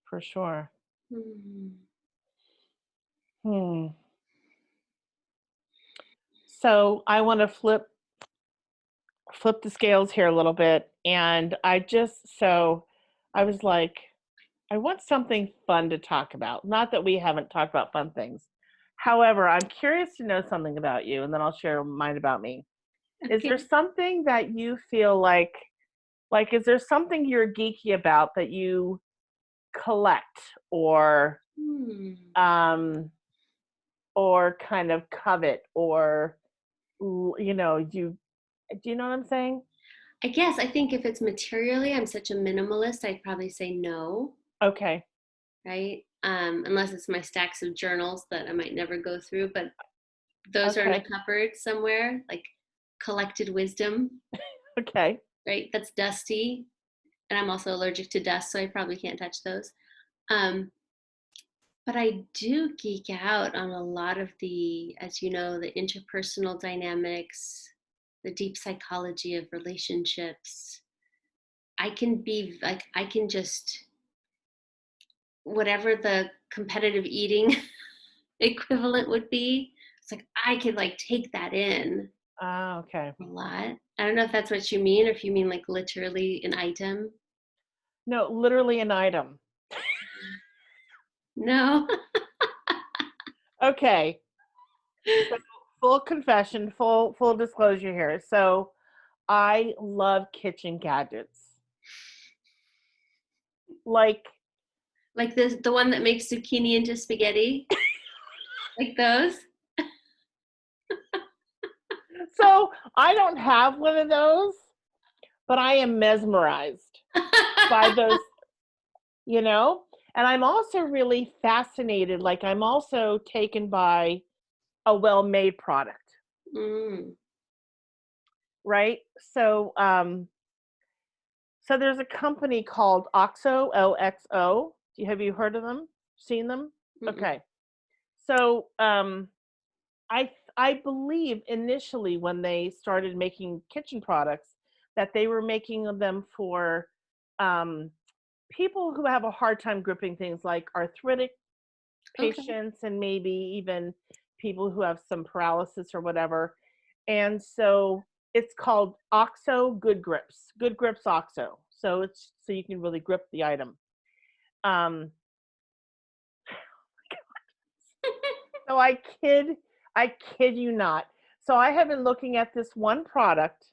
For sure. Hmm. So I want to flip the scales here a little bit. And I was like, I want something fun to talk about. Not that we haven't talked about fun things. However, I'm curious to know something about you, and then I'll share mine about me. Is Okay. there something that you feel is there something you're geeky about that you collect um, or kind of covet or, you know, do you know what I'm saying? I guess I think if it's materially, I'm such a minimalist, I'd probably say no, Okay. right? Unless it's my stacks of journals that I might never go through, but those are in a Okay. cupboard somewhere, like collected wisdom, Okay. right? That's dusty. And I'm also allergic to dust, so I probably can't touch those. Um, but I do geek out on a lot of the, as you know, the interpersonal dynamics, the deep psychology of relationships. I can be like, I can just, whatever the competitive eating equivalent would be, it's like I could like take that in Ah, okay. a lot. I don't know if that's what you mean, or if you mean like literally an item. No, literally an item. No. Okay. So full confession, full disclosure here. So I love kitchen gadgets. Like Like the one that makes zucchini into spaghetti, like those. so I don't have one of those, but I am mesmerized by those, you know? And I'm also really fascinated, like I'm also taken by a well-made product, Mm. right? So there's a company called OXO, OXO, Have you heard of them? Seen them? Mm-mm. Okay. So I believe initially when they started making kitchen products that they were making them for people who have a hard time gripping things like arthritic Okay. patients and maybe even people who have some paralysis or whatever. And so it's called OXO Good Grips OXO. So it's so you can really grip the item. Um, so I kid you not. So I have been looking at this one product,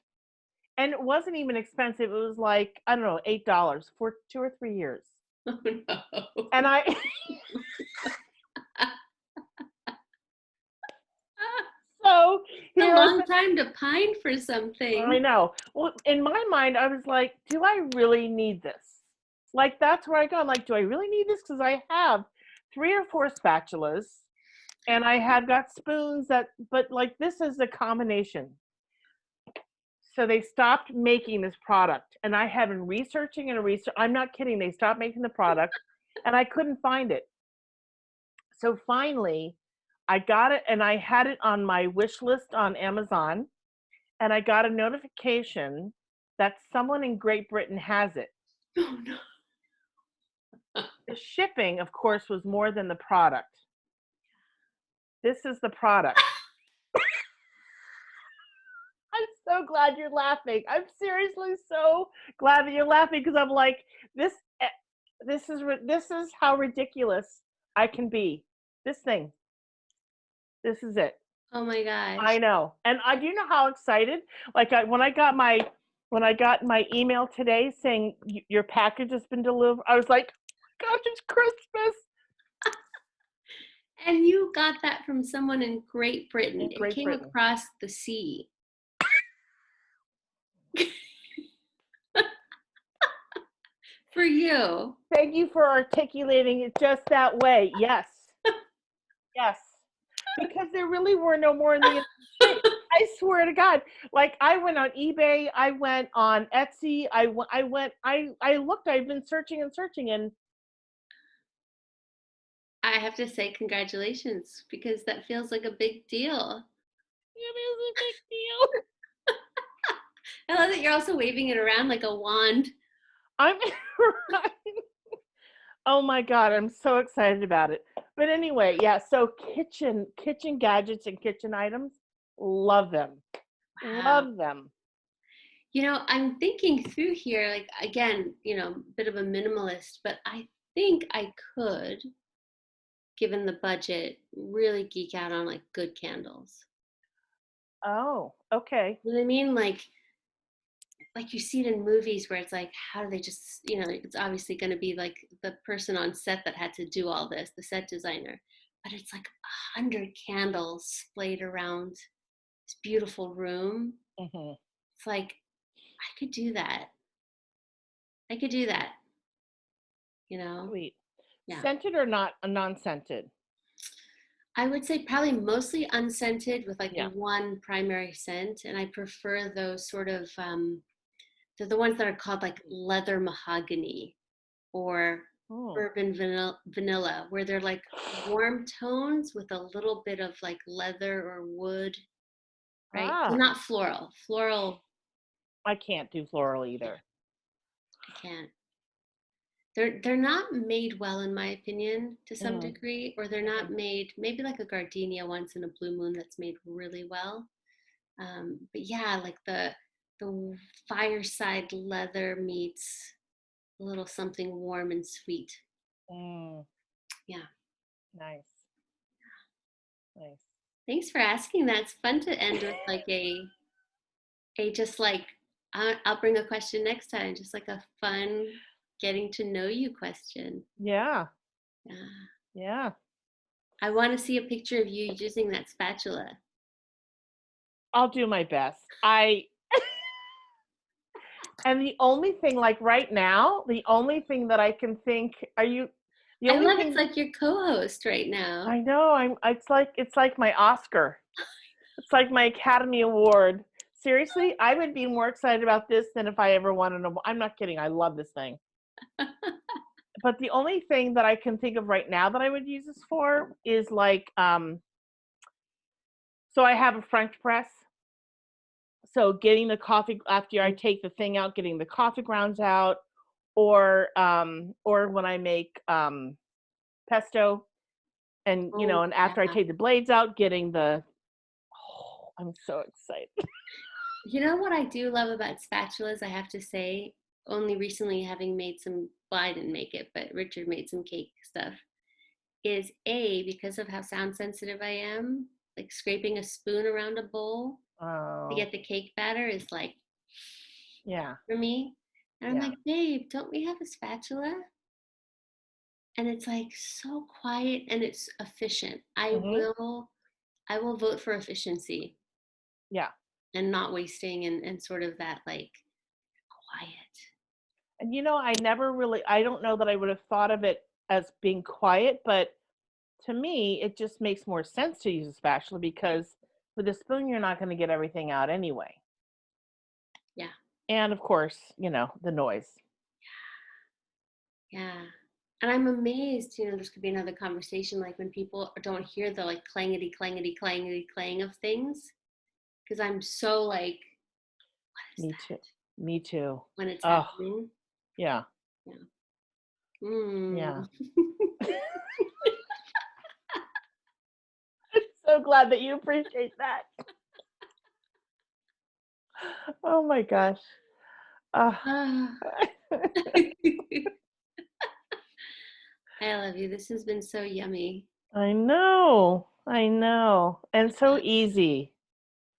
and it wasn't even expensive. It was like, I don't know, $8 for 2 or 3 years. Oh no. And I so A here long time to pine for I something. know. Well, in my mind, I was like, do I really need this? Like, that's where I go. I'm like, do I really need this? Because I have 3 or 4 spatulas, and I have got spoons but like, this is a combination. So they stopped making this product, and I have been researching and I'm not kidding. They stopped making the product, and I couldn't find it. So finally, I got it, and I had it on my wish list on Amazon, and I got a notification that someone in Great Britain has it. Oh no. The shipping, of course, was more than the product. This is the product. I'm so glad you're laughing. I'm seriously so glad that you're laughing because I'm like, this is how ridiculous I can be. This thing. This is it. Oh my gosh. I know. And I do you know how excited? Like when I got my email today saying your package has been delivered, I was like, oh gosh, it's Christmas. And you got that from someone in Great Britain. In Great it came Britain. across the sea. For you. Thank you for articulating it just that way. Yes. Yes. Because there really were no more in the United States. I swear to God. Like, I went on eBay, I went on Etsy, I looked, I've been searching and searching, and I have to say congratulations because that feels like a big deal. it is a big deal. I love that you're also waving it around like a wand. I'm right. Oh my God, I'm so excited about it. But anyway, yeah, so kitchen gadgets and kitchen items, love them. Wow. Love them. You know, I'm thinking through here, like, again, a bit of a minimalist, but I think I could, given the budget, really geek out on like good candles. Oh, okay. You know what I mean? Like you see it in movies where it's like, how do they just, it's obviously going to be like the person on set that had to do all this, the set designer, but it's like 100 candles splayed around this beautiful room. Mm-hmm. It's like, I could do that. I could do that, Sweet. Yeah. Scented or not non-scented? I would say probably mostly unscented with like Yeah. one primary scent. And I prefer those sort of, they're the ones that are called like leather mahogany or bourbon vanilla, where they're like warm tones with a little bit of like leather or wood, right? So not floral. Floral. I can't do floral either. I can't. They're not made well, in my opinion, to some degree, or they're not made, maybe like a gardenia once in a blue moon that's made really well. But yeah, like the fireside leather meets a little something warm and sweet. Yeah. Nice. Thanks for asking that. It's fun to end with like a just like, I'll bring a question next time, just like a fun getting to know you question. Yeah. Yeah. Yeah. I want to see a picture of you using that spatula. I'll do my best. And the only thing, like right now, the only thing that I can think, I love it's like your co-host right now. I know. It's like my Oscar. It's like my Academy Award. Seriously, I would be more excited about this than if I ever won an award. I'm not kidding. I love this thing. but the only thing that I can think of right now that I would use this for is like, so I have a French press. So getting the coffee after I take the thing out, getting the coffee grounds out, or when I make pesto, and Oh, and after I yeah. take the blades out, getting the. Oh, I'm so excited. You know what I do love about spatulas, I have to say, only recently having made some, well, I didn't make it, but Richard made some cake stuff, is because of how sound sensitive I am, like scraping a spoon around a bowl to Oh, get the cake batter is like yeah, for me. And I'm yeah. like, babe, don't we have a spatula? And it's like so quiet and it's efficient. Hmm. I will vote for efficiency Yeah. and not wasting and sort of that like quiet. And I don't know that I would have thought of it as being quiet, but to me, it just makes more sense to use a spatula because with a spoon, you're not going to get everything out anyway. Yeah. And of course, the noise. Yeah. And I'm amazed, this could be another conversation, like when people don't hear the like clangety, clangety, clangety, clang of things. Because I'm so like, what is Me too. that Me too. when it's Oh, happening? yeah. Yeah. Mm. Yeah. So glad that you appreciate that. Oh my gosh. Uh, Ah. I love you. This has been so yummy. I know. I know. And so easy.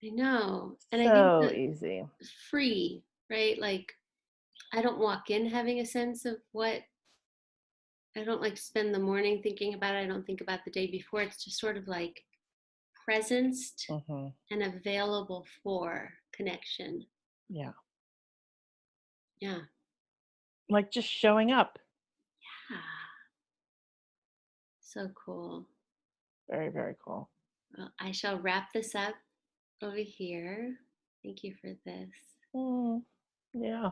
I know. And I think So that easy. free, right? Like I don't walk in having a sense of what I don't like spend the morning thinking about it. I don't think about the day before. It's just sort of like presenced Hmm. and available for connection. Yeah. Yeah. Like just showing up. Ah, so cool. Very, very cool. Well, I shall wrap this up over here. Thank you for this. Mm, yeah.